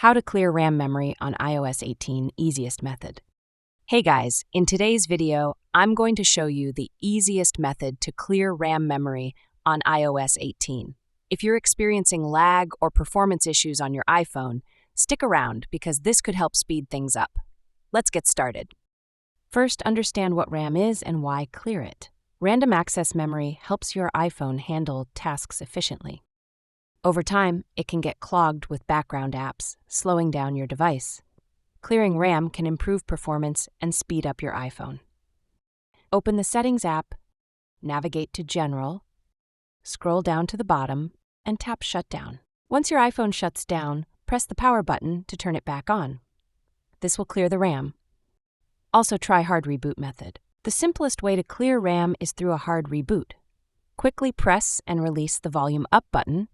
How to clear RAM memory on iOS 18 easiest method. Hey guys, in today's video, I'm going to show you the easiest method to clear RAM memory on iOS 18. If you're experiencing lag or performance issues on your iPhone, stick around because this could help speed things up. Let's get started. First, understand what RAM is and why clear it. Random access memory helps your iPhone handle tasks efficiently. Over time, it can get clogged with background apps, slowing down your device. Clearing RAM can improve performance and speed up your iPhone. Open the Settings app, navigate to General, scroll down to the bottom, and tap Shutdown. Once your iPhone shuts down, press the power button to turn it back on. This will clear the RAM. Also try Hard Reboot method. The simplest way to clear RAM is through a hard reboot. Quickly press and release the volume up button,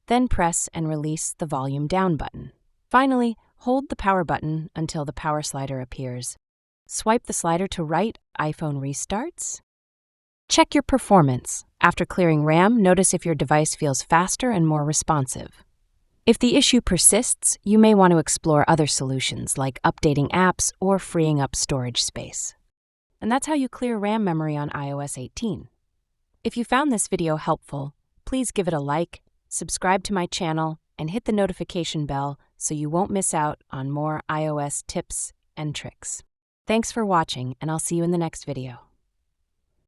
then press and release the volume down button. Finally, hold the power button until the power slider appears. Swipe the slider to right, iPhone restarts. Check your performance. After clearing RAM, notice if your device feels faster and more responsive. If the issue persists, you may want to explore other solutions like updating apps or freeing up storage space. And that's how you clear RAM memory on iOS 18. If you found this video helpful, please give it a like, subscribe to my channel, and hit the notification bell so you won't miss out on more iOS tips and tricks. Thanks for watching, and I'll see you in the next video.